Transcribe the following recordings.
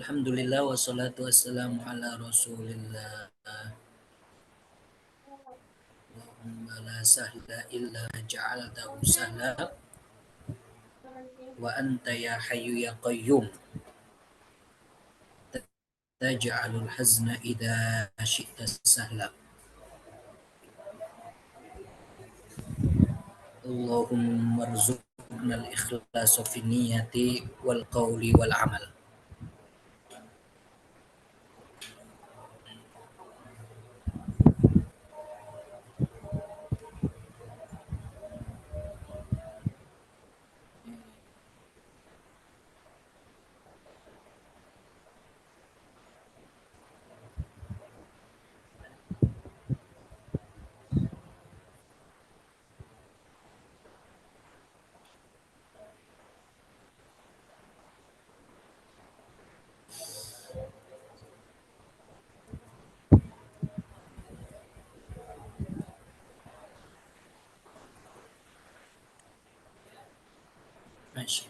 Alhamdulillah wassalatu wassalamu ala Rasulillah. Allahumma la sahla illa ja'altahu sahla wa anta ya hayyu ya qayyum taj'alul hazna idza syi'ta sahla. Allahumma rzuqna al-ikhlasa fi niyyati wal qawli wal amal. Masya.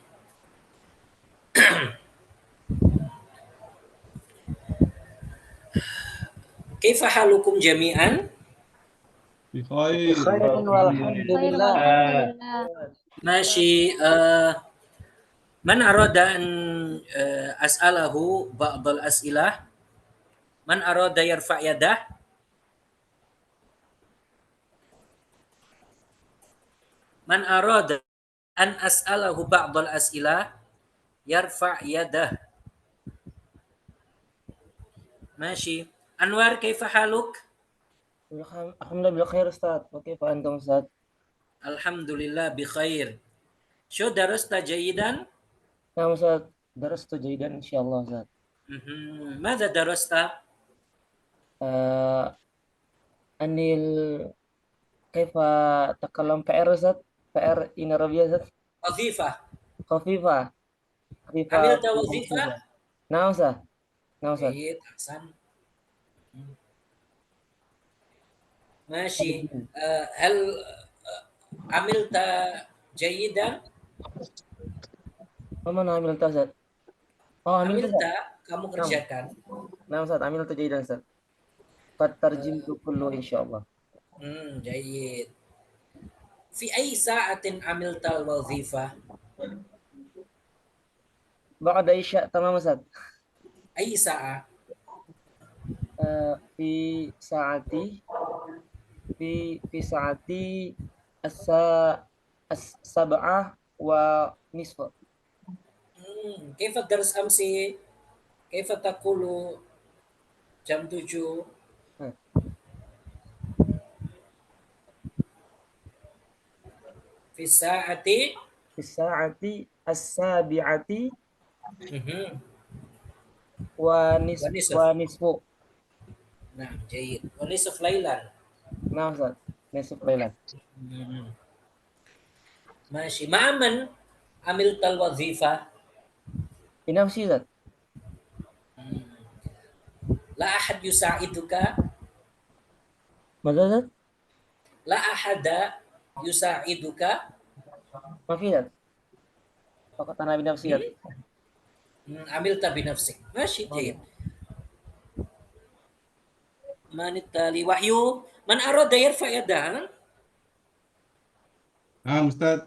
Kaifa halukum jami'an? بخير خير والحمد خير لله. والحمد لله. Masyi. Man arada an as'alahu ba'dal as'ilah? Man arada yarfa' yadah? Man arada an as'alahu ba'dal as'ilah yarfa' yadah. Masyi. Anwar, kaifa haluk? Alhamdulillah bil khair Ustaz. Oke, Pak Antum Ustaz. Alhamdulillah bi khair. Syo darasta jayidan? Nah, Ustaz, darastu jaydan insyaallah Ustaz. Mada darasta? Anil kaifa takallam PR Ustaz? PR in Arabia Ustaz? Wazifah. Khafifah. Amilta wazifah? Nah, Ustaz. Nah, Ustaz. Baik, ahsan. Masyi. Hal amilta jayidan? Mana amilta Ustaz? Oh, amilta. Amilta, kamu kerjakan. Nah, Ustaz, amilta jaydan Ustaz. Qad tarjimtu kullu insyaallah. Jayid. Fi ay sa'atin amilta al-wazifah? Ba'da isya tamam Ustaz. Ay sa'a? Fi saati as-sab'ah wa nisfa. Kaifa dars amsi? Kaifa taqulu jam 7? Fi sa'ati as-sabi'ati Wa wa nisfu. Nah, jayid. Wa nisf lailan. Nah, Ustaz. Nisfu lailan. Masyi. Ma'aman amilta al-wazifah? Binafsi Ustaz. La ahad yusa'iduka? Mada Ustaz? La ahada yusa'iduka? Mafi Ustaz. Fakat ana binafsi Ustaz. Amilta binafsik. Masyi, jayid. Manitali wahyu. Man arada yarfa yadah? نعم أستاذ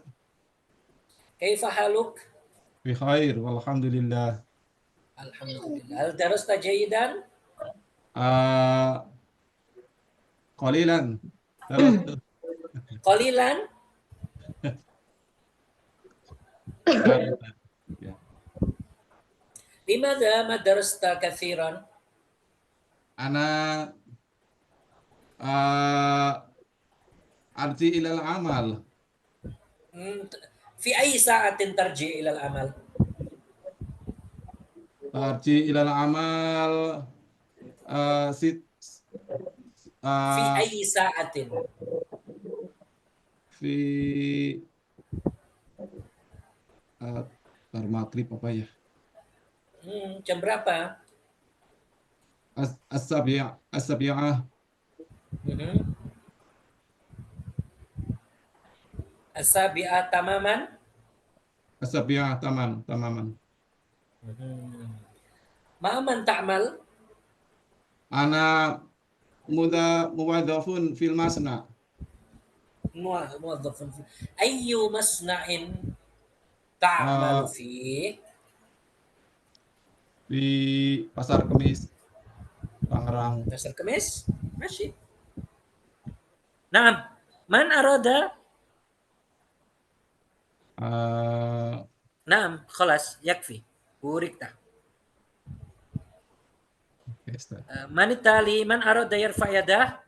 Kaifa haluk? بخير والحمد لله. Alhamdulillah. Hal darasta jayidan? قليلا درست. Qalilan? Limadha ma darasta kathiran? أنا أرجع إلى العمل. Fi ay sa'atin tarji ila al-amal? أرجع إلى العمل Fi ay sa'atin? في maghrib apa ya? Jam berapa? السابعة. As-sabi'ah tamaman? السابعة تماما. Ma man ta'mal? Ana muwadhafun fil masna. Muwazzafun fi ayyu masna'in ta'malu Eh, fi? di Pasar Kemis Tangerang. Pasar Kemis? Masih. Naam. Man arada? Eh, Naam, khalas, yakfi. Burikta. Ustaz. Man tali? Man arada yarfa yadah?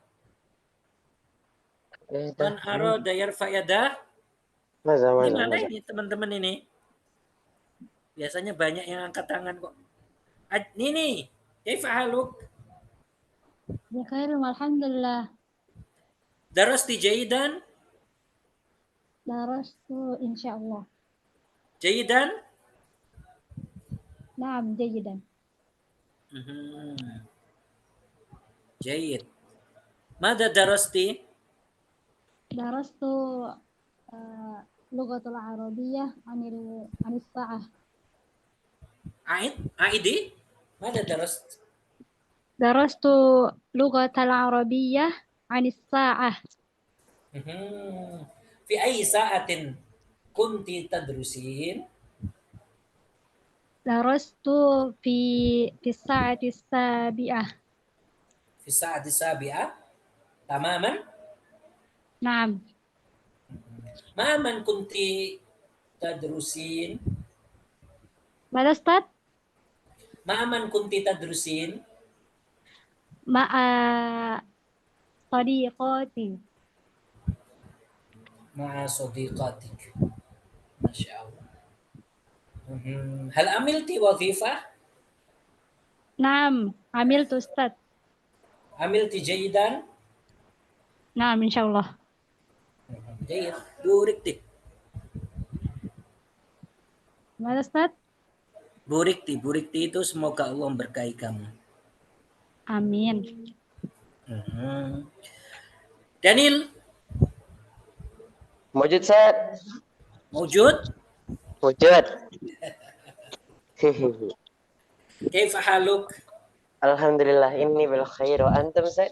Man ده arada yarfa yadah? ماذا Ini ماذا mana ماذا ini teman-teman ini? Biasanya banyak yang angkat tangan kok. Nini, kaifa haluk? بخير والحمد لله. Darasti jayidan? درست إن شاء الله. Jayidan? نعم جيدا. Jayid. Mada darasti? درست لغة العربية عن الساعة. Aidi? Mada darast? درست لغة العربية عن الساعة. في أي ساعة كنت تدرسين؟ درست في الساعة السابعة. في الساعة السابعة تماما. نعم. ما من كنت تدرسين؟ ماذا أستاذ؟ ما من كنت تدرسين؟ مع صديقاتي. مع صديقاتك. ما شاء الله. هل عملت وظيفة؟ نعم عملت أستاذ. عملت جيدا؟ نعم إن شاء الله. جيد. بوركتي. ماذا أستاذ؟ Burikti itu semoga Allah memberkahi kamu. Amin. Daniel, موجود سيد موجود؟ موجود كيف حالك؟ الحمد لله إني بالخير وأنتم سيد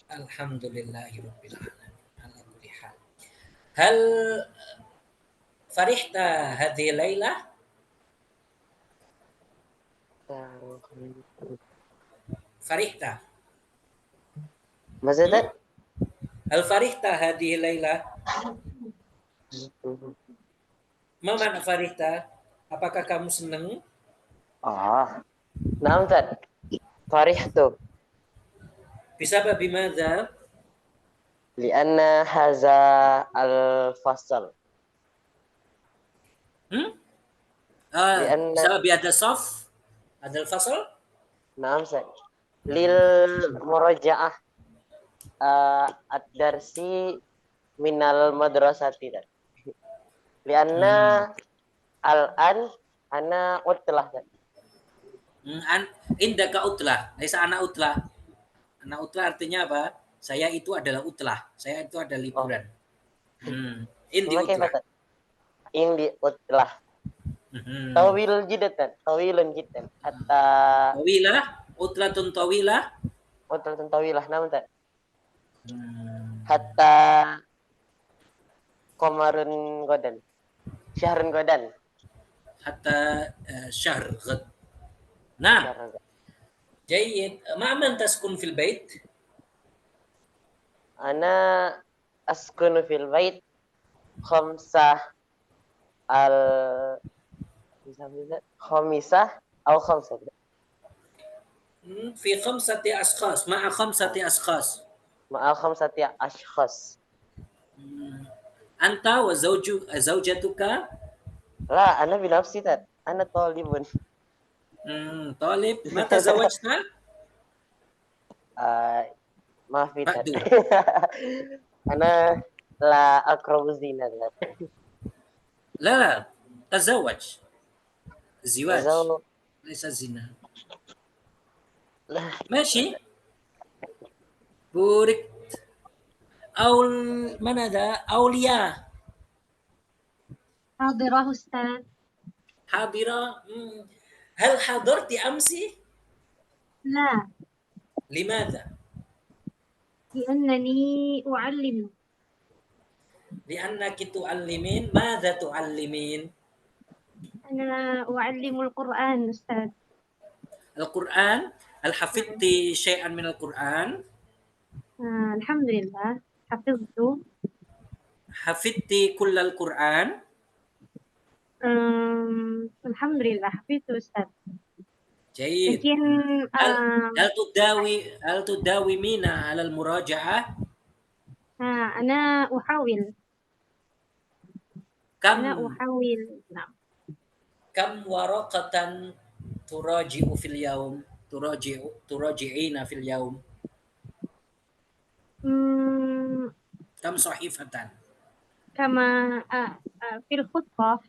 الحمد لله رب العالمين على كل حال. هل فرحت هذه الليلة؟ فرحت؟ ماذا سيد هل فرحت هذه الليلة؟ ما معنى فرحت? Apakah kamu senang? نعم سيد فرحت بسبب ماذا؟ لأن هذا الفصل لأن بسبب هذا الصف هذا الفصل. نعم سيد للمراجعة الدرسي من المدرسة لأن الآن أنا أطلع Indaka utlah, Laisa anak utlah. Anak utlah artinya apa? Saya itu adalah utlah. Saya itu ada liburan. Indi utlah. Indi utlah. Tawil jidatan, tawilun jidatan. Hatta tawilah, utlatun tawilah. Utlatun tawilah, namun tak. Hatta qamarun godan. Syahrun godan. Hatta syahr ghad. Nah, جيد. ما من تسكن في البيت؟ أنا أسكن في البيت خمسة أو خمسة في 5 أشخاص مع 5 أشخاص. مع 5 أشخاص. أنت وزوجتك؟ لا أنا بنفسي أنا طالب. طالب. متى تزوجت؟ ما في أنا لا أقرب الزنا. لا تزوج. الزواج تزوج. ليس الزنا. ماشي. بوركت. من هذا؟ أولياء. حاضرة أستاذ. حاضرة. هل حضرت أمس؟ لا، لماذا؟ لأنني أعلم. لأنك تعلمين. ماذا تعلمين؟ أنا أعلم القرآن أستاذ. القرآن. هل حفظت شيئا من القرآن؟ الحمد لله حفظت. حفظت كل القرآن؟ الحمد لله حفظت أستاذ. جيد. لكن هل هل تداومين على المراجعة؟ أنا أحاول. كم نعم. كم ورقة تراجع في اليوم؟ تراجعين في اليوم؟ كم صحيفة؟ كما في الخطة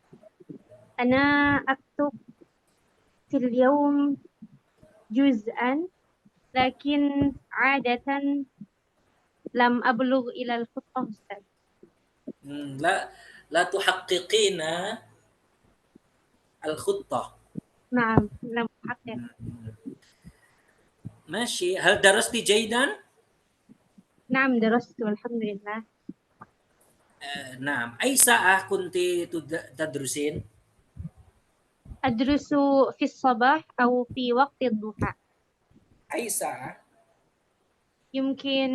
أنا أكتب في اليوم جزءا، لكن عادة لم أبلغ إلى الخطة أستاذ. لا تحققين الخطة. نعم لم أحقق. ماشي. هل درست جيدا؟ نعم درست والحمد لله. نعم. أي ساعة كنت تدرسين؟ أدرس في الصباح أو في وقت الضحى. أي ساعة؟ يمكن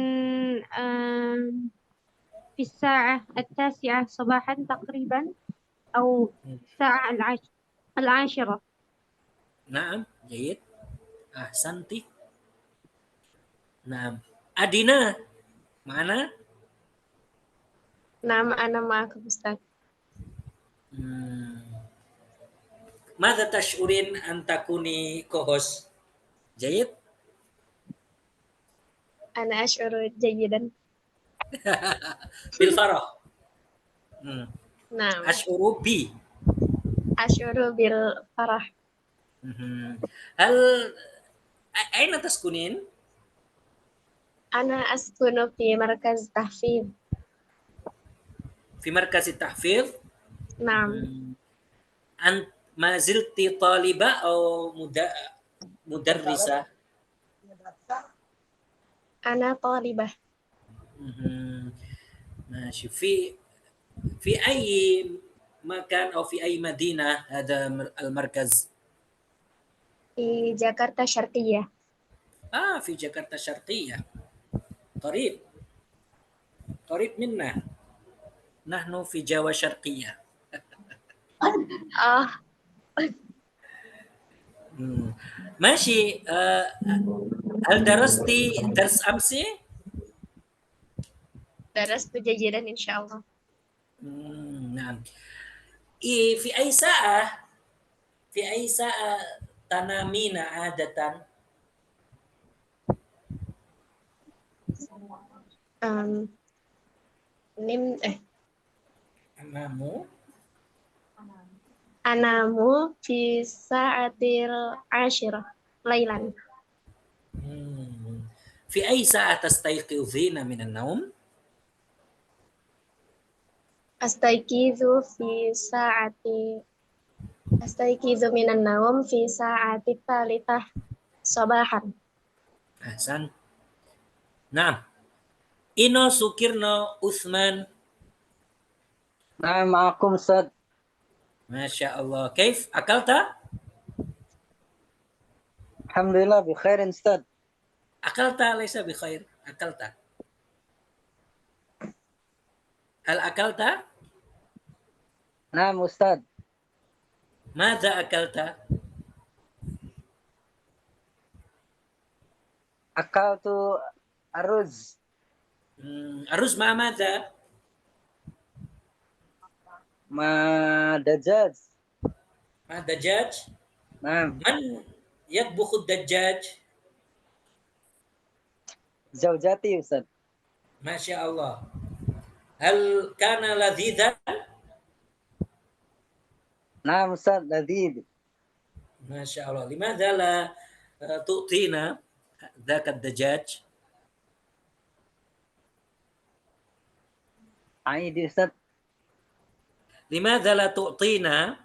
في الساعة 9 صباحا تقريبا، أو الساعة 10. نعم جيد. أحسنتي. نعم. أدينا معنا؟ نعم أنا معكم أستاذ. ماذا تشعرين أن تكوني كوهوس؟ جيد؟ أنا أشعر جيدا. بالفرح. نعم أشعر أشعر بالفرح. هل أين تسكنين؟ أنا أسكن في مركز تحفيظ. في مركز التحفيظ؟ نعم. أنت ما زلت طالبة أو مدرسة؟ أنا طالبة. ماشي. في أي مكان أو في أي مدينة هذا المركز؟ في جاكرتا الشرقية. في جاكرتا الشرقية. قريب منا. نحن في جاوا شرقية. ماشي. هل درستي درس أمس؟ درست جيدا إن شاء الله. نعم. في أي ساعة تنامين عادة؟ أنام في الساعة 10 ليلا. في أي ساعة تستيقظين من النوم؟ أستيقظ من النوم في الساعة 3 صباحا. أحسن. نعم. إنو سكرنا عثمان. نعم معكم أستاذ. ما شاء الله. كيف أكلت؟ الحمد لله بخير أستاذ. أكلت ليس بخير. أكلت. هل أكلت؟ نعم أستاذ. ماذا أكلت؟ أكلت الرز. الرز مع ماذا؟ مع دجاج. مع دجاج؟ نعم. من يطبخ الدجاج؟ زوجتي أستاذ. ما شاء الله. هل كان لذيذا؟ نعم أستاذ لذيذ. ما شاء الله. لماذا لا تعطينا ذاك الدجاج؟ عيدي أستاذ. لماذا لا تعطينا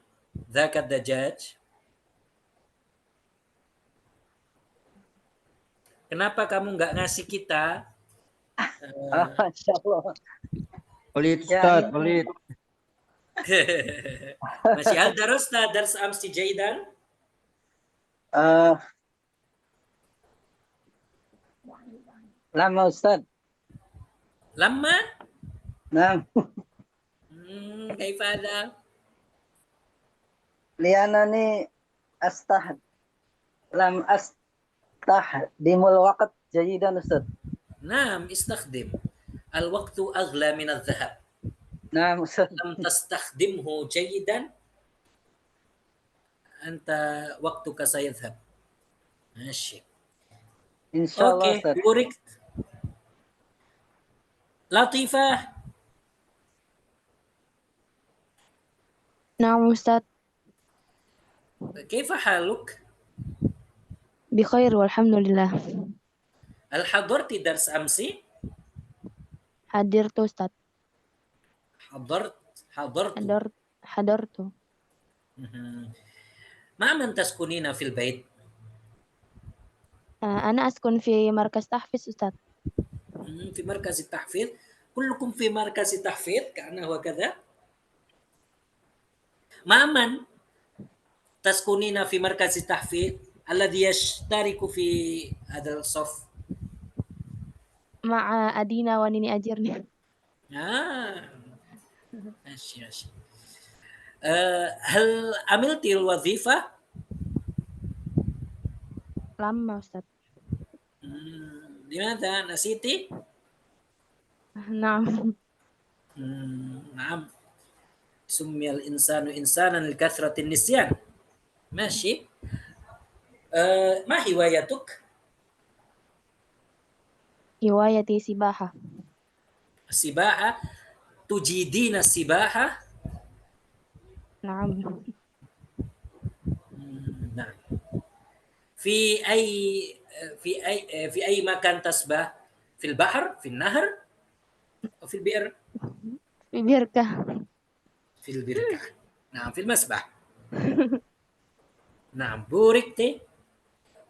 ذاك الدجاج؟ Kenapa kamu nggak ngasih kita? Masya Allah. Pelit Ya, Ustaz, ini- pelit. ماشي هل درست درس أمس جيدا؟ Lama Ustaz. لما؟ Nah, كيف هذا؟ lianani lam dimul waqt jayidan Ustaz. نعم استخدم الوقت أغلى من الذهب Nah, Ustaz. لم تستخدمه جيدا أنت وقتك سيذهب ماشي Insyaallah أوكي Ustaz. بوركت لطيفة نعم أستاذ كيف حالك؟ بخير والحمد لله هل حضرت درس أمس؟ حضرت أستاذ حضرت حضرت مهم. مع من تسكنين في البيت؟ أنا أسكن في مركز تحفيظ أستاذ في مركز التحفيظ كلكم في مركز التحفيظ كأنه وكذا مع من تسكنين في مركز التحفيظ الذي يشترك في هذا الصف مع أدينا ونيني أجرني ماشي ماشي هل عملت الوظيفة؟ لما أستاذ لماذا نسيتي؟ نعم نعم سمي الإنسان إنسانا لكثرة النسيان ماشي ما هوايتك؟ هوايتي سباحة السباحة تجيدين السباحة؟ نعم نعم في أي مكان تسبح؟ في البحر؟ في النهر؟ أو في البئر؟ في بركة في البركة نعم في المسبح نعم بوركت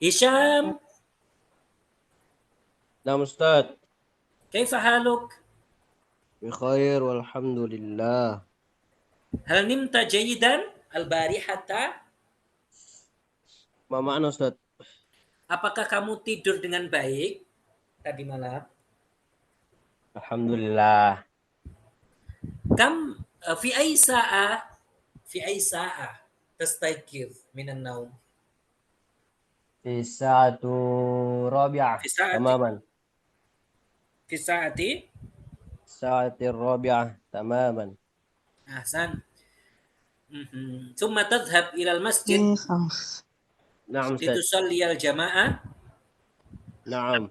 هشام نعم أستاذ. كيف حالك؟ بخير والحمد لله. هل نمت جيدا البارحة؟ ما معنى Ustaz? Apakah kamu tidur dengan baik tadi malam? Alhamdulillah. كم في أي ساعة تستيقظ من النوم؟ في الساعة الرابعة في ساعة تماما. في الساعة الساعة الرابعة تماما. أحسن ثم تذهب إلى المسجد نعم أستاذ. لتصلي الجماعة نعم.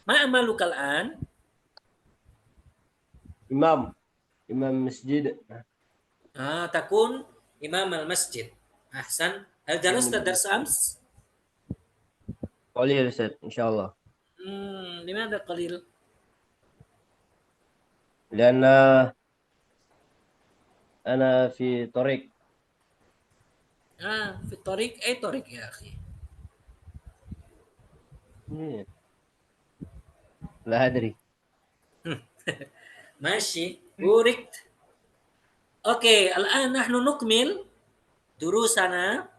ما عملك الآن؟ إمام مسجد. تكون إمام المسجد أحسن هل درست درس أمس؟ قليل أستاذ إن شاء الله. لماذا قليل؟ لأن أنا في طريق. في الطريق أي طريق يا أخي؟ لا أدري. ماشي بوركت أوكي الآن نحن نكمل دروسنا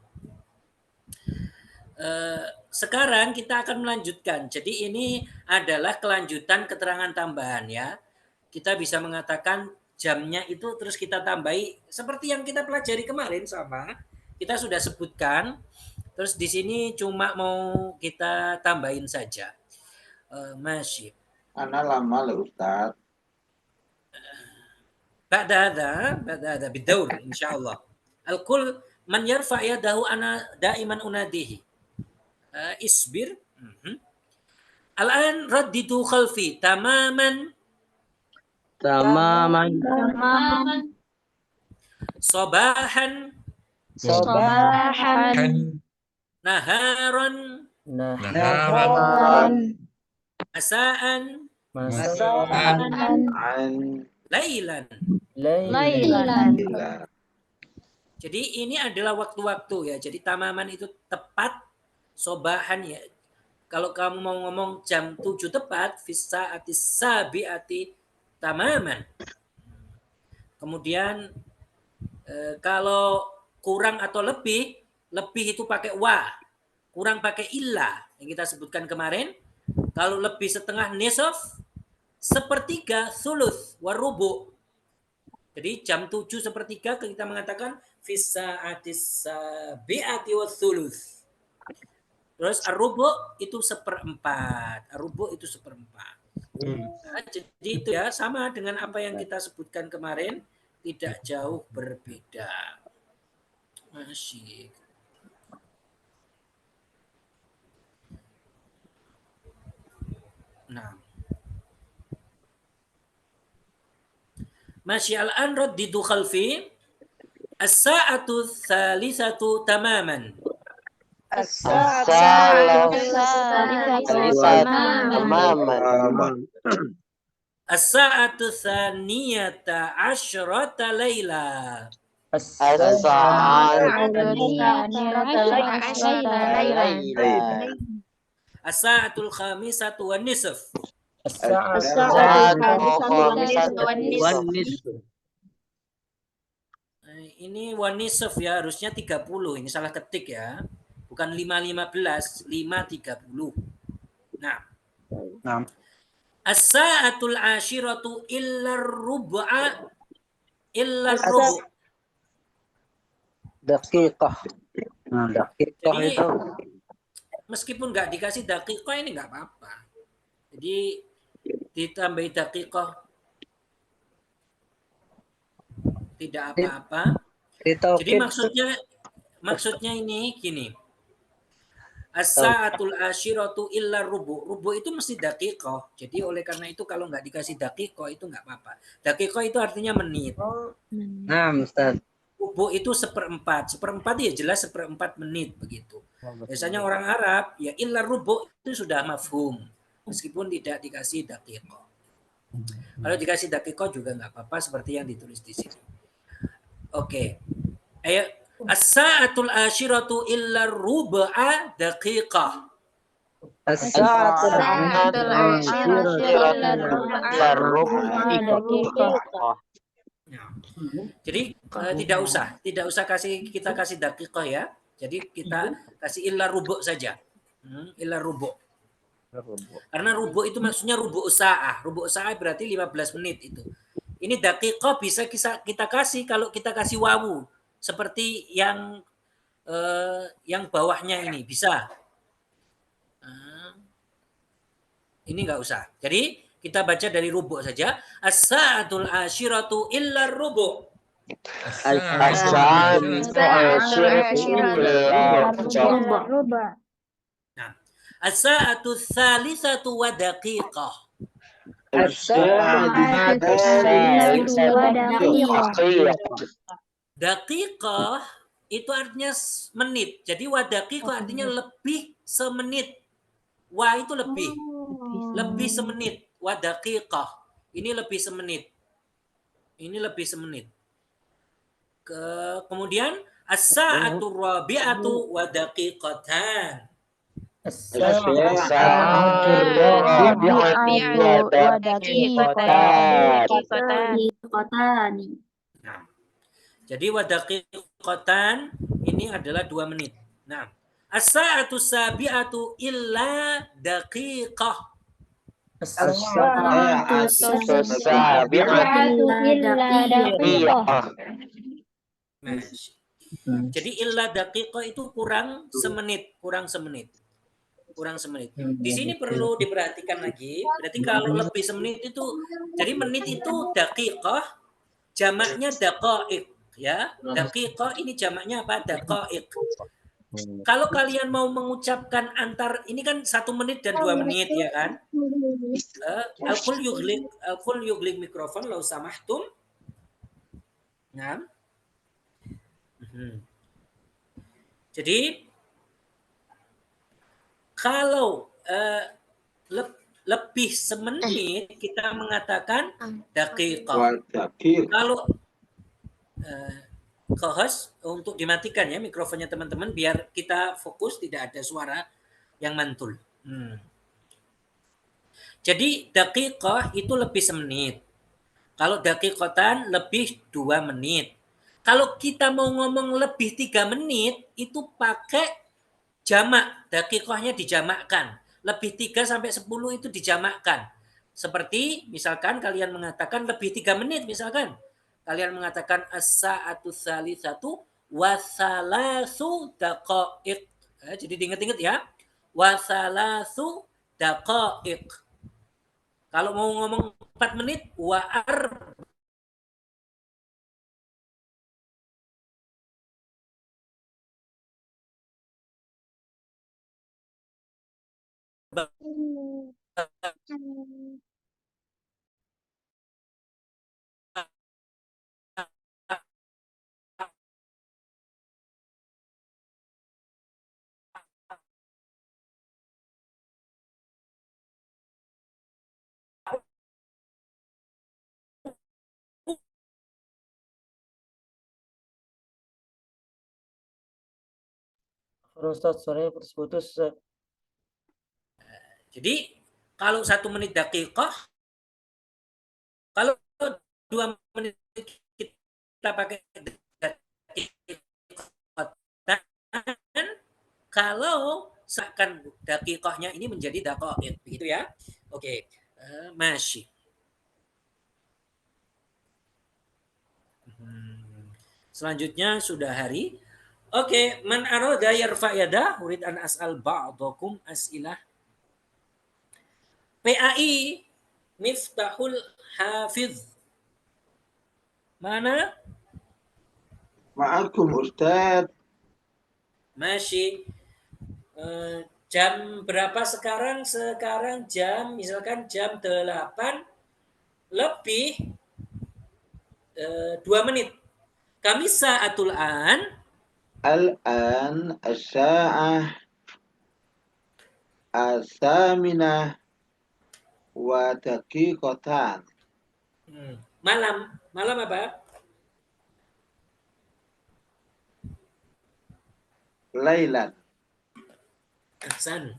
sekarang kita akan melanjutkan. Jadi ini adalah kelanjutan keterangan tambahan ya. Kita bisa mengatakan jamnya itu terus kita tambahi seperti yang kita pelajari kemarin sama. Kita sudah sebutkan. Terus di sini cuma mau kita tambahin saja. Masih. Ana lama loh Ustaz. بعد هذا بالدور إن شاء الله الكل من يرفع يده أنا دائما أناديه اصبر الآن رددوا خلفي تماما صباحا نهارا مساء ليلا. Jadi ini adalah waktu-waktu ya. Jadi tamaman itu tepat, sobahan ya. Kalau kamu mau ngomong jam 7 tepat, fis sa'ati sabi'ati tamaman. Kemudian kalau kurang atau lebih itu pakai wa, kurang pakai illa yang kita sebutkan kemarin. Kalau lebih setengah nisaf, sepertiga sulus warubu. Jadi jam 7 sepertiga kita mengatakan fis sa'ati sabi'ati wasulus. Terus ar-rubu itu seperempat. Ar-rubu itu seperempat. Nah, jadi itu ya sama dengan apa yang kita sebutkan kemarin, tidak jauh berbeda. Masih. Nah. Masih al-an raddidu khalfi as-sa'atu thalithatu tamaman. As-sa'atu thaniyata asyrata layla. As-sa'atul khamisatu wan nisf. Ini wan nisf ya, harusnya 30. Ini salah ketik ya. Bukan 5:15, 5:30. Nah. As-sa'atul ashiratu illa rub'a illa rubu'. Daqiqah. Daqiqah Jadi, itu. meskipun nggak dikasih daqiqah ini nggak apa-apa. Jadi ditambahi daqiqah tidak apa-apa. Jadi maksudnya ini gini. As-sa'atul ashiratu illa rubu. Rubu itu mesti daqiqah. Jadi oleh karena itu kalau nggak dikasih daqiqah itu nggak apa-apa. Daqiqah itu artinya menit. Nah, Ustaz. Rubu itu seperempat. Seperempat ya jelas seperempat menit begitu. Biasanya orang Arab ya illa rubu itu sudah mafhum. Meskipun tidak dikasih daqiqah. Kalau dikasih daqiqah juga nggak apa-apa seperti yang ditulis di sini. Oke. Ayo. As-sa'atul ashiratu illa rub'a daqiqah. As-sa'atul ashiratu illa rub'a daqiqah. Jadi tidak usah kita kasih daqiqah ya. Jadi kita kasih illa rubu' saja. Illa rubu'. Karena rubu' itu maksudnya rubu' sa'ah. Rubu' sa'ah berarti 15 menit itu. Ini daqiqah bisa kita kasih kalau kita kasih wawu. Seperti yang bawahnya ini bisa. Ini nggak usah. Jadi kita baca dari rubu' saja. As-sa'atul ashiratu illa rubu'. Nah, as-sa'atu tsalitsatu wa daqiqah. Daqiqah itu artinya menit. Jadi wa daqiqah artinya lebih semenit. Wa itu lebih. Lebih semenit. Wa daqiqah. Ini lebih semenit. Ini lebih semenit. Kemudian as-sa'atu rabi'atu wa daqiqatan. Nah, jadi wa daqiqatan ini adalah 2 menit. Nah, as-sa'atu sabi'atu illa daqiqah. Nah, jadi illa daqiqah itu kurang semenit. Di sini perlu diperhatikan lagi. Berarti kalau lebih semenit itu, jadi menit itu daqiqah, jamaknya daqaiq, ya. Daqiqah ini jamaknya apa? Daqaiq. Kalau kalian mau mengucapkan ini kan 1 menit dan 2 menit ya kan? Al-qul yuglik mikrofon lau samahtum. Nah. Jadi kalau lebih semenit kita mengatakan daqiqah. Kalau co-host untuk dimatikan ya mikrofonnya teman-teman biar kita fokus, tidak ada suara yang mantul. Jadi daqiqah itu lebih semenit. Kalau daqiqatan lebih 2 menit. Kalau kita mau ngomong lebih 3 menit, itu pakai jamak. Daqiqahnya dijamakkan. Lebih 3 sampai 10 itu dijamakkan. Seperti misalkan kalian mengatakan lebih 3 menit misalkan. Kalian mengatakan as-sa'atu tsalitsatu wa tsalasu daqaiq. Jadi diingat-ingat ya. Wa tsalasu daqaiq. Kalau mau ngomong 4 menit, wa'ar Ustaz, suaranya putus-putus, Ustaz. Jadi kalau 1 menit daqiqah, kalau 2 menit kita pakai daqiqatan, kalau seakan daqiqahnya ini menjadi daqaiq, begitu ya. Oke, masih. Selanjutnya sudah hari. Oke, man arada yarfa yada, urid an as'al ba'dakum as'ilah. PAI Miftahul Hafiz. Mana? Ma'akum Ustaz. Masih. Jam berapa sekarang? Sekarang jam, misalkan jam 8 lebih 2 menit. Kami sa'atul an. Al-an as-sa'ah as-saminah wa daqiqatan. Malam. Malam apa? Lailan. Ahsan.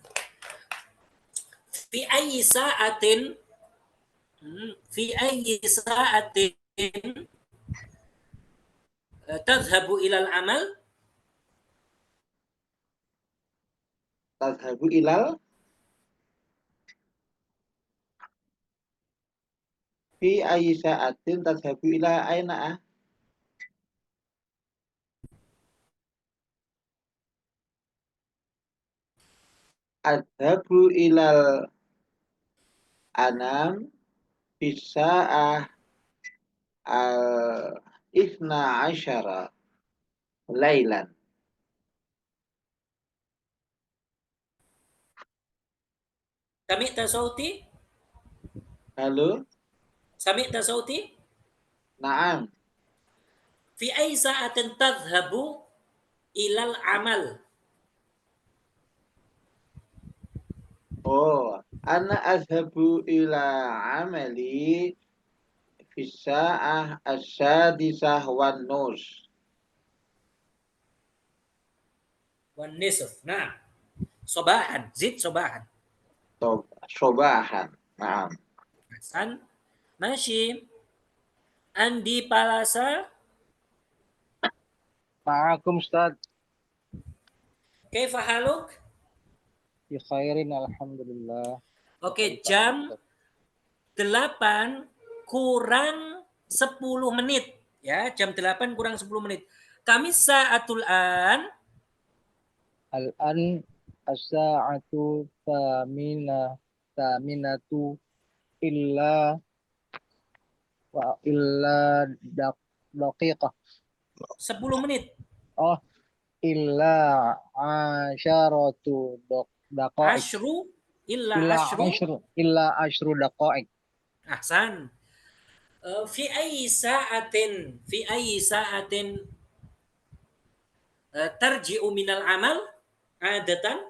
Fi ayyi sa'atin tadhhabu ilal amal? Tadhabu ilal fi ayyi sa'atin tadhabu ila aina? Adhabu ilal anam fi sa'ah al-ithna asyara lailan. Sami'ta sauti? Halo? Sami'ta sauti? Naam. Fi ayyi sa'atin tadhhabu ilal amal? Oh, ana azhabu ila amali fi sa'ah as-sadisah wan nus. Wan nisf. Nah. Sobahan. Zid sobahan. Sobahan. Naam. Hasan. Masih. Andi Palasa. Ma'akum Ustaz. Kaifa haluk? Bi khairin alhamdulillah. Oke, jam 8 kurang 10 menit. Ya, jam 8 kurang 10 menit. Kami sa'atul an. Al-an as-sa'atu thaminatu illa daqiqah. 10 menit. Oh, illa asyaratu daqaiq. Asyru. Illa asyru daqaiq. Ahsan. Fi ayyi sa'atin tarji'u minal amal adatan?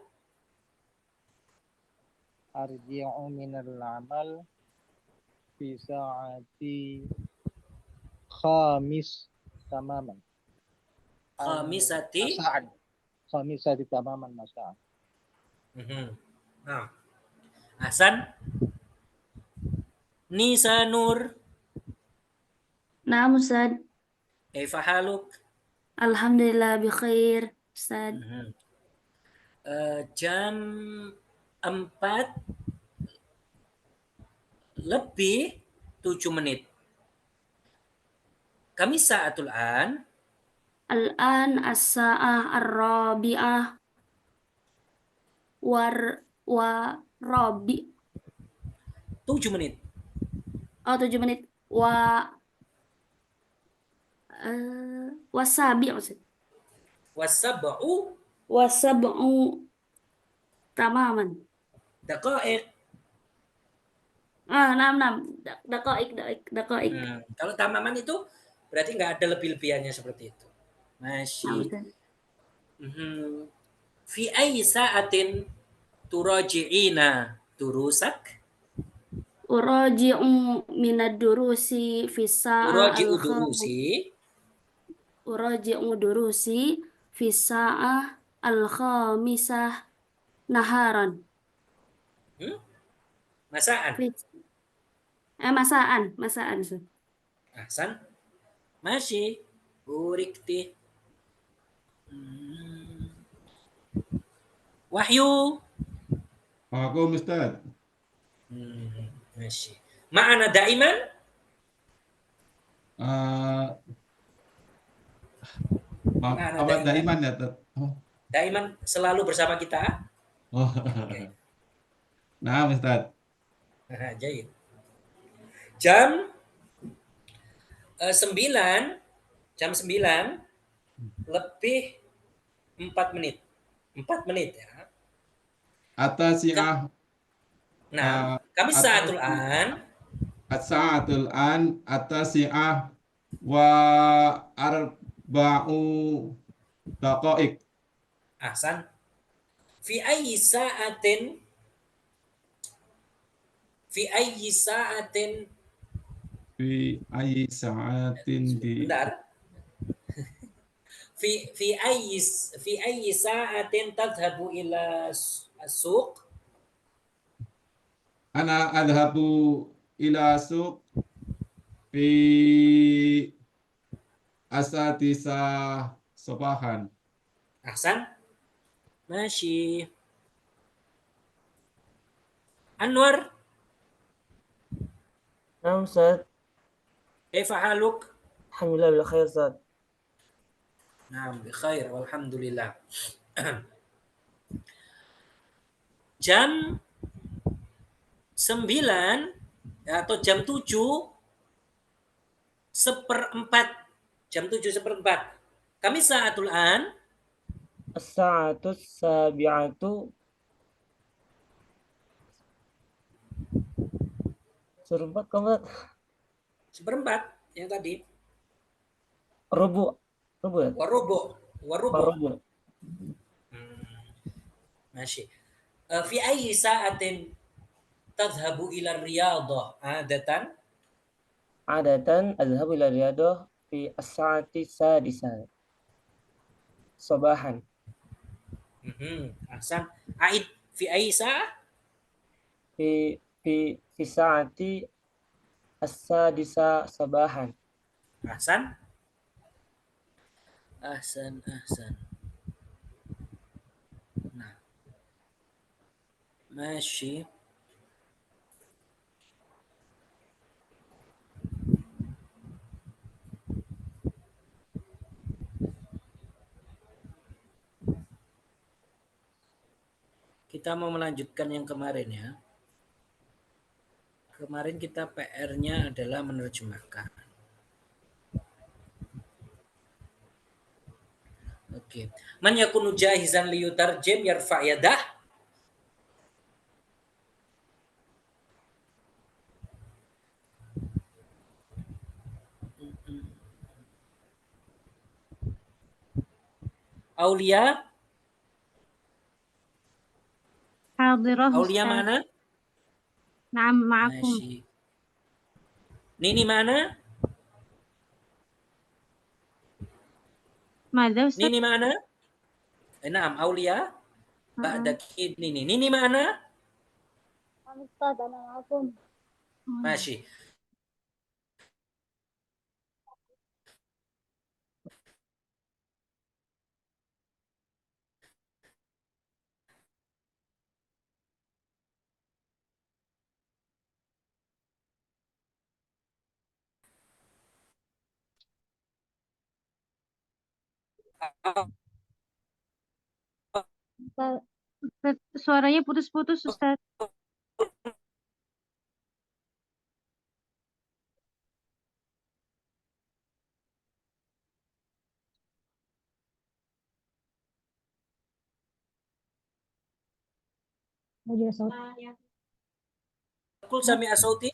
Arji'u minal amal fi sa'ati khamis tamaman. Khamisati Khamisati tamaman masa'an. Nah, Hasan, Nisa Nur, Naam Ustaz. kaifa haluk? Alhamdulillah bi khair Ustaz. Jam 4 lebih 7 menit. Kami saatul an. Al-an as-sa'ah ar-rabi'ah wa rabi. 7 menit. Oh, 7 menit. Wasabi maksud. Wasab'u Wasab'u tamaman. daqa'iq. Naam. Daqa'iq. Kalau tamaman itu berarti nggak ada lebih-lebihannya seperti itu. Naam Masih. Ustaz. Fi ayyi sa'atin turaji'ina durusak? Uraji'u minad durusi fi sa'ah Uraji'u al-khamis. durusi. Uraji'u durusi fi sa'ah al-khamisah naharan. Masaan. Masaan. Ustaz. Ahsan. Masih. Burikti. Wahyu. Waalaikumsalam Ustaz. Masih. Ma'ana daiman? Apa daiman ya? Daiman selalu bersama kita. Oh. Nah, Ustaz. Jahit. Jam 9 lebih 4 menit. 4 menit ya. At-tasi'ah. Nah, kami saatul an. As-sa'atul an at-tasi'ah wa arba'u daqa'iq. Ahsan. Fi ayyi sa'atin Fi ayyi sa'atin Bentar. Fi ayyi sa'atin tadhhabu ila as-suq? Ana adhabu ila suq fi asatisa sabahan. Ahsan. Masih. Anwar, Naam Ustaz. kaifa haluk? Alhamdulillah bil khair Ustaz. Naam, bi khair walhamdulillah. Jam 9 atau jam 7:04. Jam 7:04. Kami saatul an. As-sa'atu sabi'atu seperempat kamu 1/4 yang tadi. rubu ya? Warubu. Rubu. Masih. Fi ayyi sa'atin tadhhabu ila riyadhah adatan? Adatan adhabu ila riyadah fi as-sa'ati sadisa sabahan. Ahsan. Aid fi ayyi sa'ah? Fi sa'ati as-sadisa sabahan. Ahsan. Nah. Masih. Kita mau melanjutkan yang kemarin ya. Kemarin kita PR-nya adalah menerjemahkan. Oke. Man yakunu jahizan liyutarjim yarfa' yadah. Aulia. Hadirah Aulia Ustaz. mana? Naam, ma'akum. Masih. Nini mana? Mada Ustaz? Nini mana? Naam, Aulia. Ba'da Nini. Nini mana? Ustaz, ana ma'akum. Masih. Ustaz, suaranya putus-putus, Ustaz. Kul sami asauti.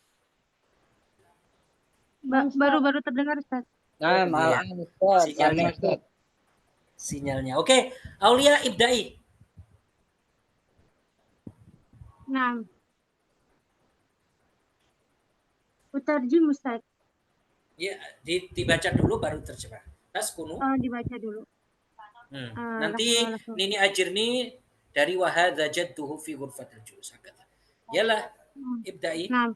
Baru-baru terdengar, Ustaz. Nah, Iya. al-an Ustaz. Sinyalnya. Sama, Ustaz. Sinyalnya. Oke, Aulia ibda'i. Naam. Utarjim, Ustaz. Ya, dibaca dulu baru terjemah. Taskunu. Dibaca dulu. Nanti Nini Ajirni dari wahadza jadduhu fi ghurfatil julus. Yalah, ibda'i. Naam.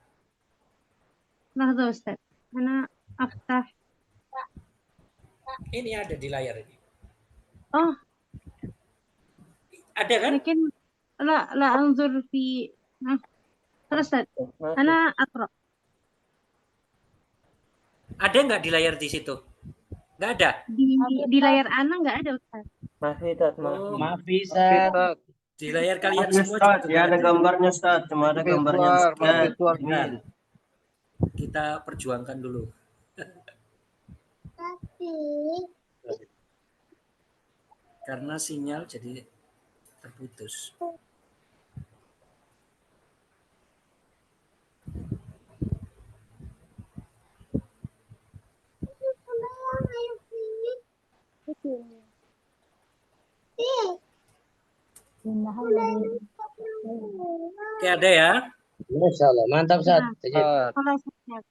Lahza, Ustaz. Ana aftah. Ini ada di layar ini. Oh, Ada kan? mungkin la anzur fi. Nah, terus, Ustaz. Ana aqra. Ada nggak di layar di situ? Nggak ada. Di layar Ana nggak ada, Ustaz. Masih, Ustaz. Oh, Maaf bisa. di layar kalian Maaf, semua Ustaz. juga Ya ada nggak ada. gambarnya, Ustaz. Cuma ada gambarnya. Ustaz. Ini. Kita perjuangkan dulu. Karena sinyal jadi terputus. Oke, ada ya? Masya Allah. Mantap, Ustaz. Kalau Ustaz.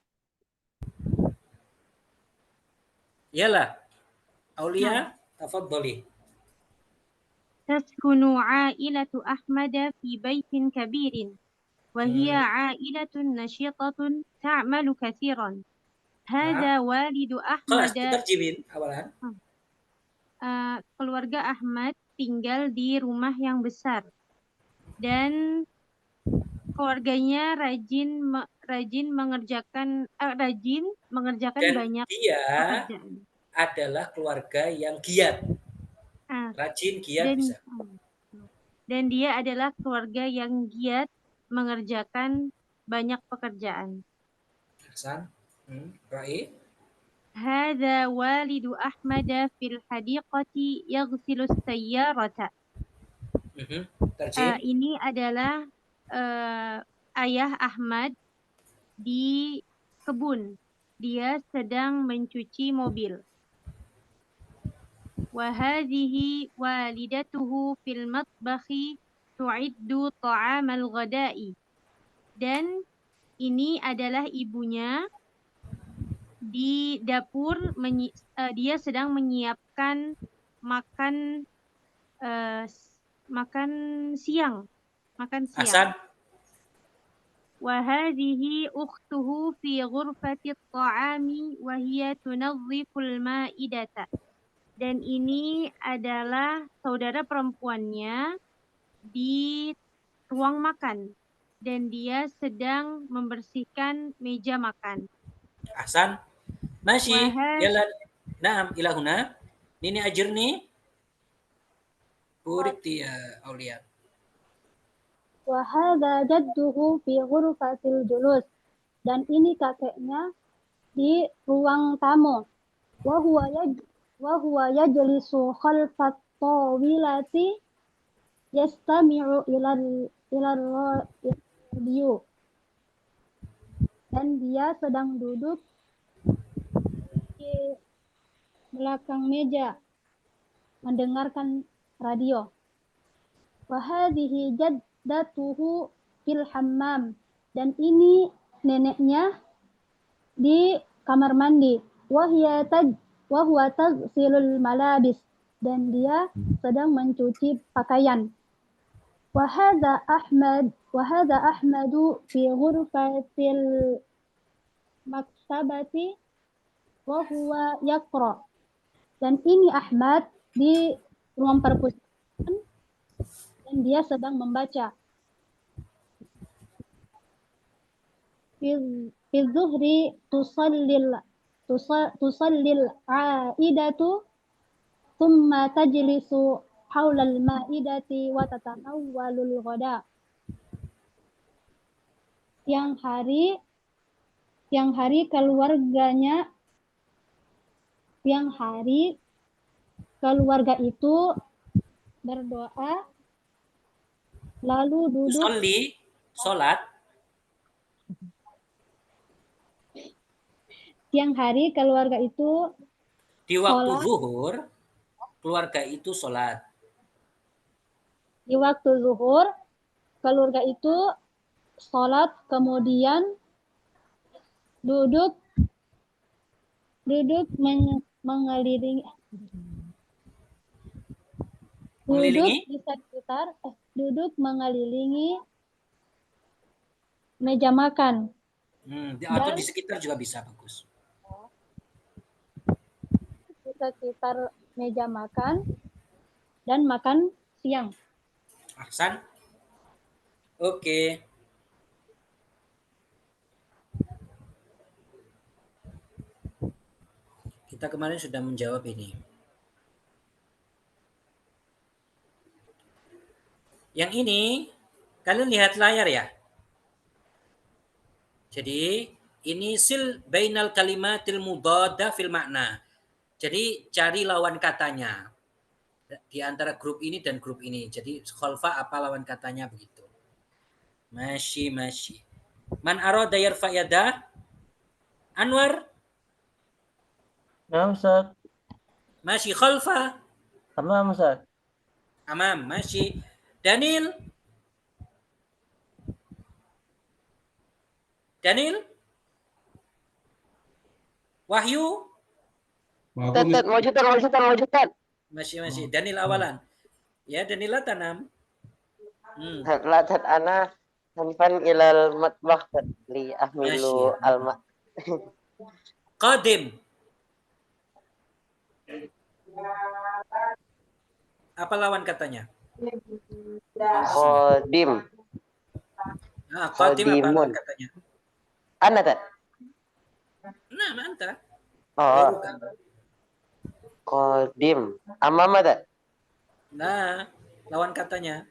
Iyalah. Aulia, tafadhali. تسكن عائلة أحمد في بيت كبير وهي عائلة نشيطة تعمل كثيرا هذا والد Kelas, أحمد terjemahin awalan. keluarga Ahmad tinggal di rumah yang besar dan keluarganya rajin mengerjakan Dan banyak dia pekerjaan. adalah keluarga yang giat. Rajin, giat bisa. Dan dia adalah keluarga yang giat mengerjakan banyak pekerjaan. Hasan, Rai. هذا والد أحمد في الحديقة يغسل السيارة. Ini adalah ayah Ahmad di kebun. Dia sedang mencuci mobil. وهذه والدته في المطبخ تعد طعام الغداء. Dan ini adalah ibunya di dapur, dia sedang menyiapkan makan siang. Hasan. وهذه أخته في غرفة الطعام وهي تنظف المائدة. Dan ini adalah saudara perempuannya di ruang makan dan dia sedang membersihkan meja makan. Hasan. Masih. Jalan. Naam ila huna. Nini Ajirni. Burikti ya Aulia. Wahada jadduhu fi ghurfatil julus. Dan ini kakeknya di ruang tamu. Wahuwa yajlisu khalfat tawilati yastami'u ila radio. Dan dia sedang duduk di belakang meja mendengarkan radio. Wahadihi jaddatuhu fil hammam. Dan ini neneknya di kamar mandi. Wahuwa tagsilul malabis. Dan dia sedang mencuci pakaian. وهذا أحمد في غرفة المكتبة وهو يقرأ. Dan ini Ahmad di ruang perpustakaan dan dia sedang membaca. في الظهر تصلي العائدة ثم تجلس حول المائدة وتتناول الغداء. Siang hari keluarga itu berdoa lalu duduk. Tusolli, sholat. Siang hari keluarga itu Di waktu sholat. zuhur, keluarga itu sholat. Di waktu zuhur, keluarga itu sholat, kemudian duduk mengelilingi duduk mengelilingi meja makan. Atau di sekitar juga bisa, bagus. Di sekitar meja makan dan makan siang. Ahsan. Oke. Kita kemarin sudah menjawab ini. Yang ini, kalian lihat layar ya. Jadi, ini sil bainal kalimatil mudaddah fil makna. Jadi, cari lawan katanya. Di antara grup ini dan grup ini. Jadi, khalfa apa lawan katanya begitu. Masih. Man arada yarfa yadah? Anwar? Nah, Ustaz. Masih khalfa? Amam, Ustaz. Amam, masih. Daniel? Wahyu? Wujudkan. Masih. Daniel awalan. Ya, Danila tanam. Latat ana sampan ilal matbah li ahmilu alma. Qadim. Apa lawan katanya? Qadim. Qadim apa lawan katanya? Ana tad. Nah, mantap. Oh. Qadim. Amama tad. Nah, lawan katanya.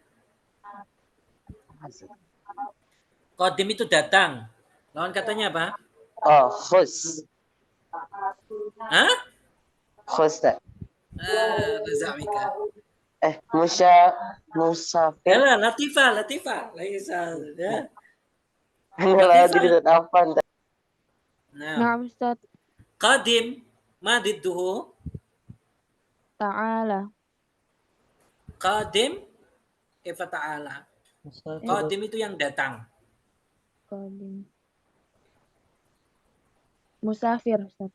Qadim itu datang. Lawan katanya apa? Oh, khus. Hah? Khus tad. Razamika. Musafir. Ya, Latifah. Laisa. Ya. Nah, Ustaz. Qadim. Ma didduhu? Ta'ala. Qadim. Kaifa ta'ala? Qadim itu yang datang. Qadim. Musafir, Ustaz.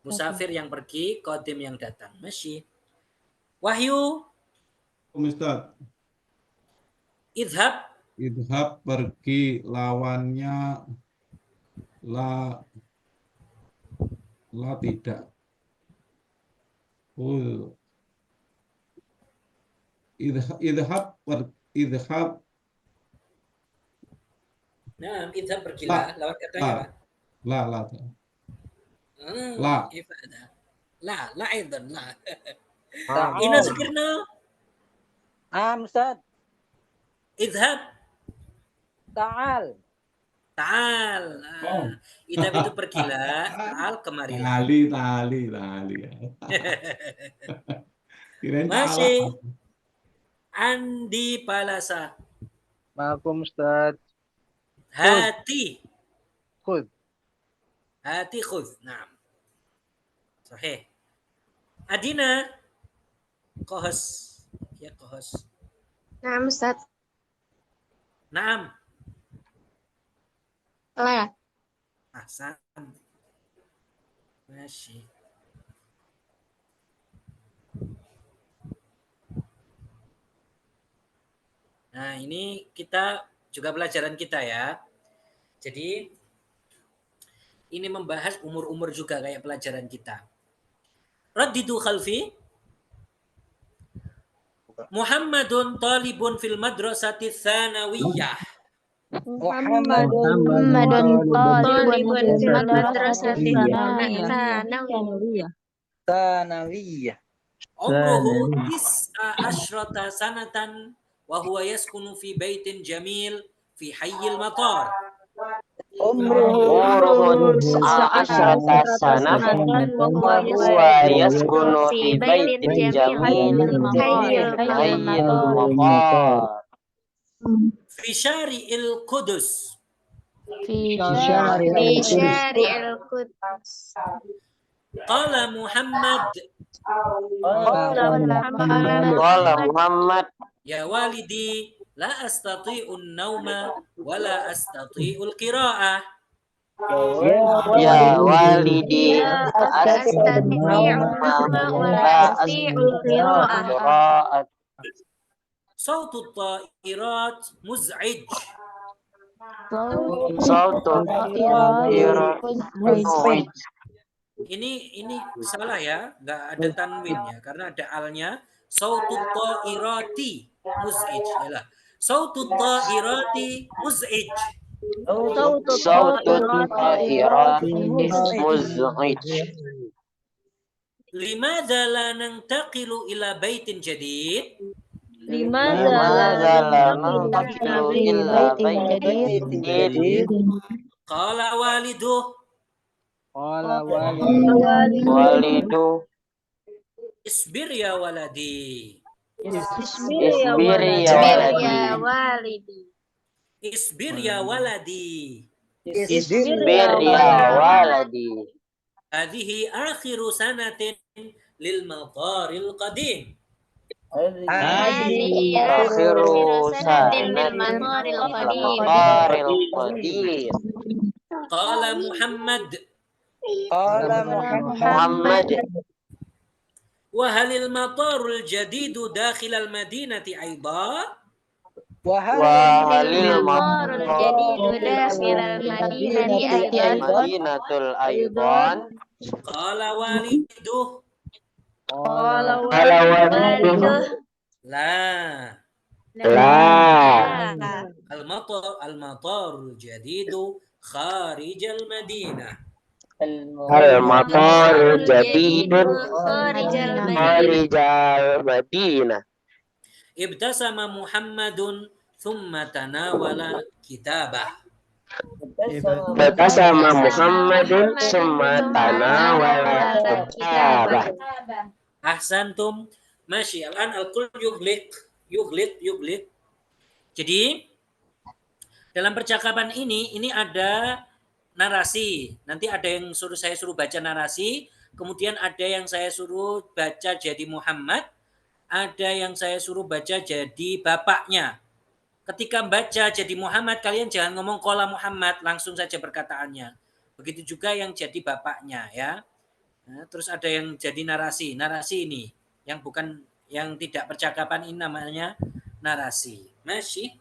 Musafir yang pergi, qadim yang datang. Masih. Wahyu. Ustaz. Idhab pergi, lawannya la tidak. Idhab. Nah, idhab pergilah. Lawan katanya apa? La. La aidan la. Ta'al. Ina Zakirna. Ustaz. Idhab. Ta'al. Idhab itu pergilah. Ta'al kemarilah. Tali. Masih. Andi Palasa. Ma'akum, Ustaz. Hati. Khud. Nah. Sahih. Adina. Kohos. Ya, kohos. Nah, Ustaz. Naam. La. Ahsan. Masih. Nah, ini kita juga pelajaran kita ya. Jadi ini membahas umur-umur juga kayak pelajaran kita. Raddidu khalfi. Muhammadun talibun fil madrasati tsanawiyah. Muhammadun talibun fil madrasati tsanawiyah. Tanawiyah. Umruhu tis'a asyrata sanatan wa huwa yaskunu fi baitin jamil fi hayyil matar. Umruhu tis'a asyrata sanah wa huwa yaskunu fi baitin jamil fi hayyil matar. Fi syari'il Qudus. Fi syari'il Quds. Qala Muhammad. Qala Muhammad. Ya walidi la astati'un nauma wa la astati'ul qira'ah. Ya walidi astati'u nauma wa la astati'ul qira'at. Sautu ta'irat muz'ij. Sautu ta'irat muz'ij. Ini salah ya, nggak ada tanwin ya, karena ada alnya. Sautu ta'irati muz'ij. Yalah. Sautu ta'irati muz'ij. Sautu ta'irati muz'ij. Limadza la nantaqilu ila baitin jadid? Limadza la nantaqilu ila baitin jadid? Qala waliduh. Walidu. Isbir ya waladi. Isbir ya waladi. Isbir ya waladi. Isbir ya waladi. Hadhihi akhiru sanatin lil mataril qadim. Akhiru sanatin lil mataril qadim. Qala Muhammad. Muhammad. Wa halil matarul jadidu dakhil al madinati aidan? Wa halil matarul jadidu dakhil al madinatul aidan? Qala waliduh. La. Al-matarul jadidu kharij al madinah. Al-matarul jadidun kharijal madinah. Ibtasama Muhammadun thumma tanawala kitabah. Ibtasama Muhammadun thumma tanawala kitabah. Ahsantum. Masyi. Al-an al-kul yughliq. Jadi dalam percakapan ini ada narasi. Nanti ada yang saya suruh baca narasi, kemudian ada yang saya suruh baca jadi Muhammad, ada yang saya suruh baca jadi bapaknya. Ketika baca jadi Muhammad, kalian jangan ngomong qala Muhammad, langsung saja perkataannya. Begitu juga yang jadi bapaknya ya. Nah, terus ada yang jadi narasi. Narasi ini yang bukan, yang tidak percakapan, ini namanya narasi. Masih?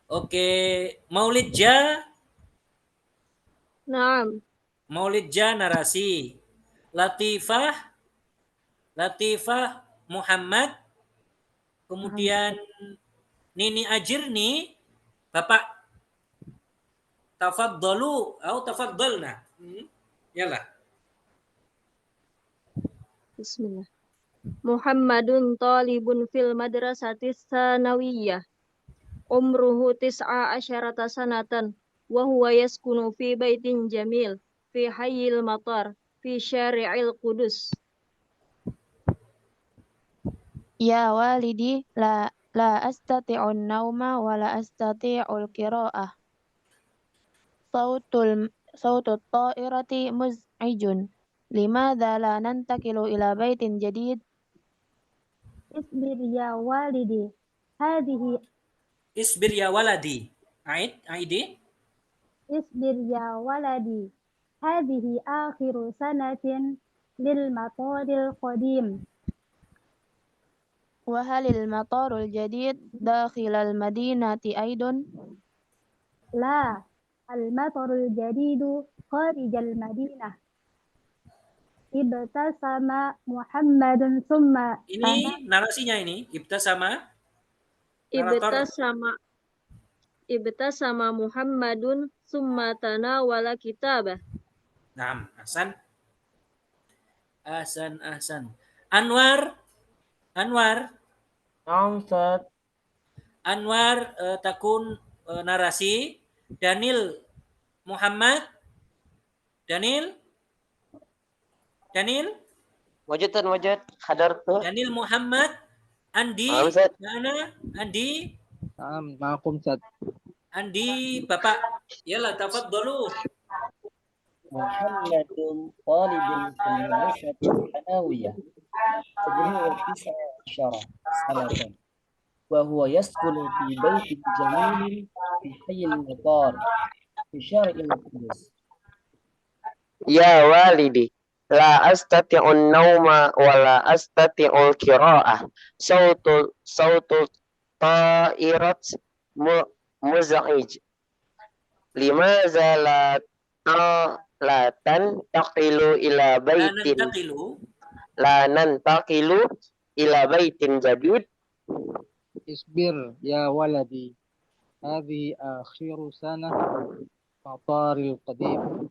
Oke, Maulidja. Naam. Maulidja narasi. Latifah Muhammad. Kemudian Nini Ajirni Bapak. Tafaddalu atau tafaddalna. Yalah. Bismillah. Muhammadun talibun fil madrasati tsanawiyah. Umruhu tis'a asyarata sanatan wa huwa yaskunu fi baitin jamil fi hayyil matar fi syari'il Qudus. Ya walidi la astati'un nauma wa la astati'ul qira'ah. Sautut ta'irati muz'ijun. Limadza la nantakilu ila baitin jadid? Isbir ya walidi. Hadhihi Isbir ya waladi. Aidi. Isbir ya waladi. Hadhihi akhiru sanatin lil mataril qadim. وهل المطار الجديد داخل المدينة أيضا؟ لا، المطر الجديد خارج المدينة. ابتسم محمد ثم Ini narasinya ini, ibtasama. Narator. Ibtasama Muhammadun summa tanawala kitabah. Naam, ahsan. Ahsan. Anwar. Naam, Ustaz. Anwar takun narasi. Daniel Muhammad. Daniel. Wajud. Hadartu. Daniel Muhammad. Andi. Naam, Ustaz. Mana? Andi. Naam, ma'akum Ustaz. Andi, Bapak. Yalah, tafadhalu. Muhammadun talibun fil madrasati tsanawiyah. Umruhu 19 sanatan. Wa huwa yaskunu fi baitin jamilin fi hayyil matar fi syar'il Qudus. Ya walidi, la astati'un nauma wa la astati'ul qira'ah. Sautul ta'irat muz'ij. Limaza la tantaqilu ila baitin la nantaqilu ila baitin jadid. Isbir ya waladi. Hadhi akhiru sana mataril qadim.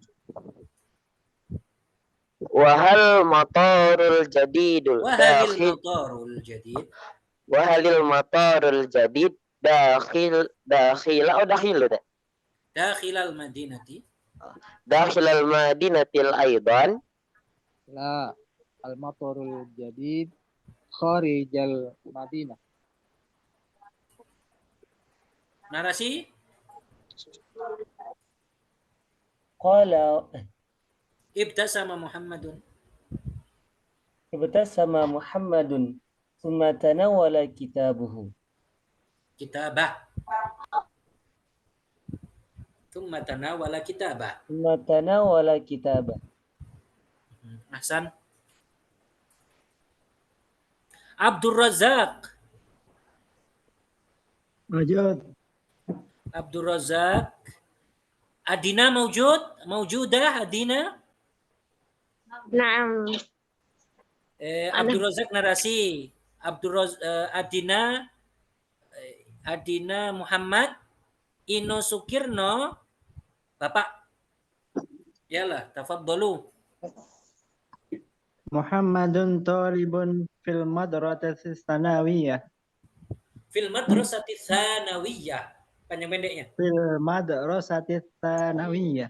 Wahal matarul jadidul Wahalil matarul jadid dakhil al madinatil aidan. La, al-matarul jadid kharijal madinah. Narasi. Qala Ibtasama Muhammadun thumma tanawala kitabahu. Kitabah. Thumma tanawala kitabah. Ahsan. Abdul Razak. Adina maujudah Adina. Naam. Abdul Razak narasi. Adina Muhammad. Ino Sukirno. Bapak. Yalah, tafadhalu. Muhammadun talibun fil madrasati tsanawiyah. Fil madrasati tsanawiyah. Panjang pendeknya. Fil madrasati tsanawiyah.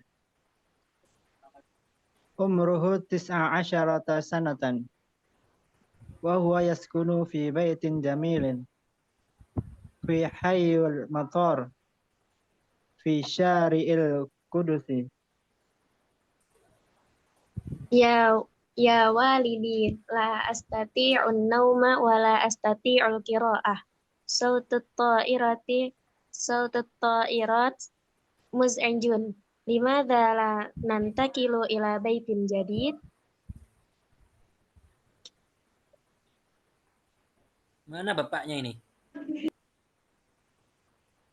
Umruhu 19 sanatan. Wa huwa yaskunu fi baitin jamilin. Fi hayyil matar. Fi syari'il Qudusi. Ya walidi, la astati'un nauma wa la astati'ul qira'ah. Sautut ta'irat muz'anjun. Limadza la nantakilu ila baitin jadid? Mana bapaknya ini?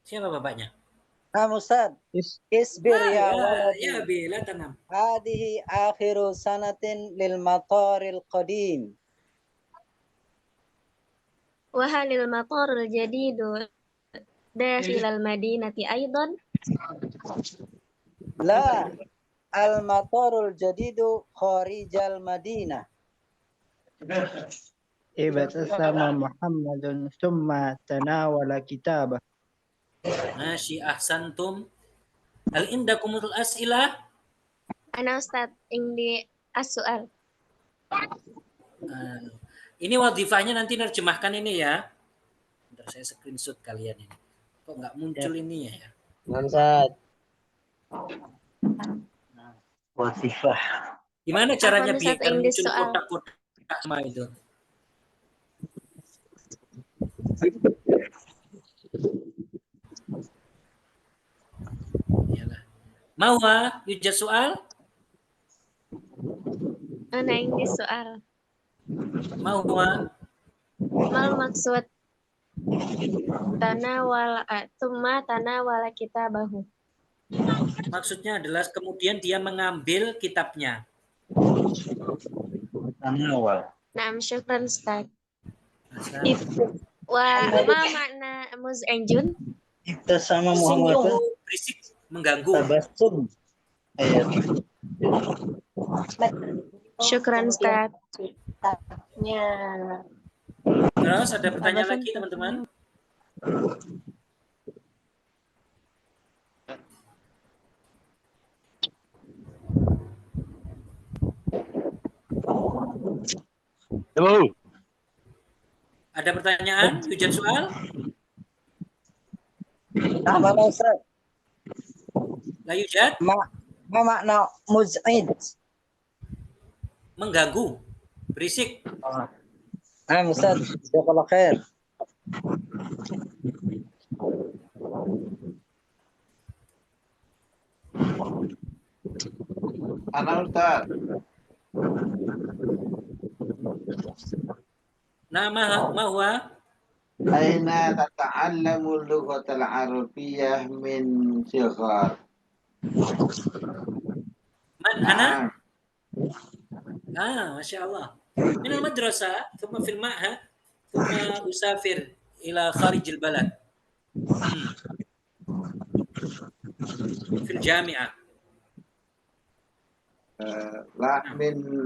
Siapa bapaknya? Ustaz. Isbir ya waladi. Ya bila tanam. Hadihi akhiru sanatin lil mataril qadim. Wahalil matarul jadidu dakhil al madinati aidan. La, al matarul jadidu kharijal madinah. Ibtasama Muhammadun thumma tanawala kitabah. Masih ahsantum. Hal indakumul as'ilah? Ana Ustaz, indi as-su'al. Ini wadifahnya nanti nerjemahkan ini ya. Bentar saya screenshot kalian ini. Kok nggak muncul ini ya? Ustaz. Wadifah. Gimana caranya biar muncul kotak-kotak sama itu? Mau yujad soal? Ana indi soal. Mau Mal maksud summa tanawala kitabahu. Maksudnya adalah kemudian dia mengambil kitabnya. Tanawal. Naam, syukran Ustaz. Ma makna muz'anjun? Kita sama Sungguh Muhammad berisik, mengganggu. tabassum. Ayat. Syukran Ustaz. Terus ada pertanyaan lagi teman-teman? Ada pertanyaan? Hujan soal? Nah, mana Ustaz? La yujad? Ma makna muz'id. Mengganggu, berisik. Nah, Ustaz, jazakallahu khair. Ana Ustaz. Nama huwa? Aina tata'allamu lughatal arabiyyah min sighar. Man ana? Masya Allah. Min al-madrasah, thumma fil ma'had, thumma usafir ila kharij al-balad. Fil jami'ah. La min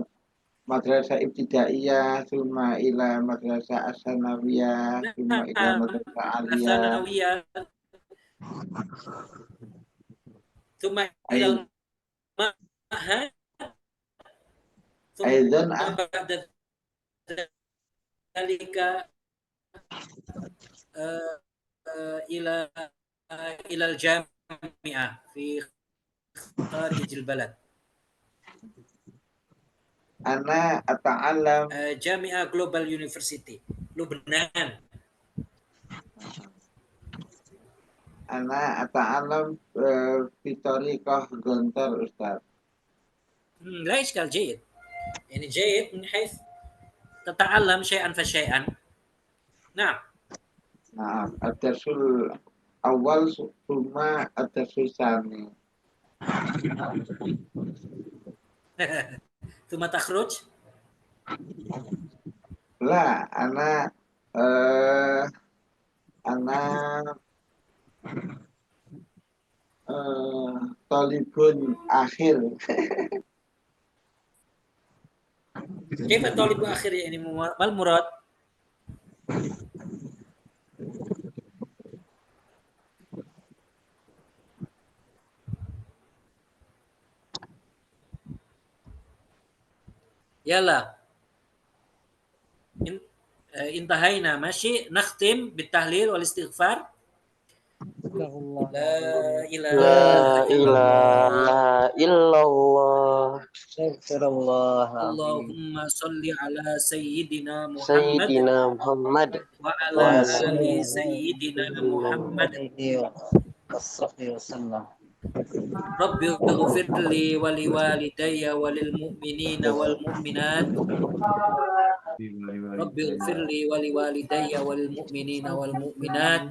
madrasah ibtidaiyah, thumma ila madrasah as-sanawiyah, thumma ila madrasah aliyah. As-sanawiyah. Thumma ila al-ma'had. Aidan ba'da dhalika ila al-jami'ah fi kharij al-balad. Ana ata'allam Jami'ah Global University, Lubnan. Ana ata'allam fi tariqah gontar Ustaz. لا إشكال جيد. يعني جيد من حيث تتعلم شيئا فشيئا. نعم. Nah, ad-darsul awal thumma ad-darsul tsani. ثم تخرج. La, ana talibun akhir. كيف الطالب آخر يعني ما المراد؟ يلا انتهينا ماشي نختم بالتهليل والاستغفار. لا إله إلا الله اللهم صل على سيدنا محمد سيدنا محمد وعلى آل سيدنا محمد. رب اغفر لي ولوالدي وللمؤمنين والمؤمنات. رب اغفر لي ولوالدي وللمؤمنين والمؤمنات.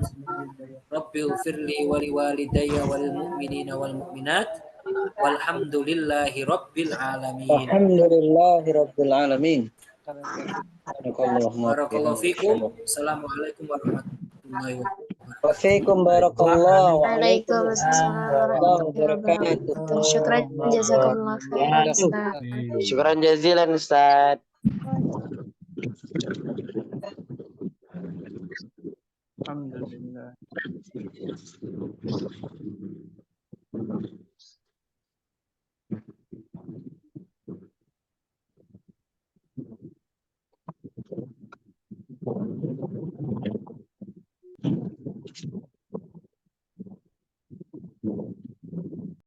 رب اغفر لي ولوالدي وللمؤمنين والمؤمنات. والحمد لله رب العالمين. الحمد لله رب العالمين. بارك الله فيكم. السلام عليكم ورحمة الله وبركاته. وفيكم بارك الله. Waalaikumsalam warahmatullahi wabarakatuh. Syukran jazakumullah khairan Ustaz. Syukran jazilan Ustaz. Alhamdulillah.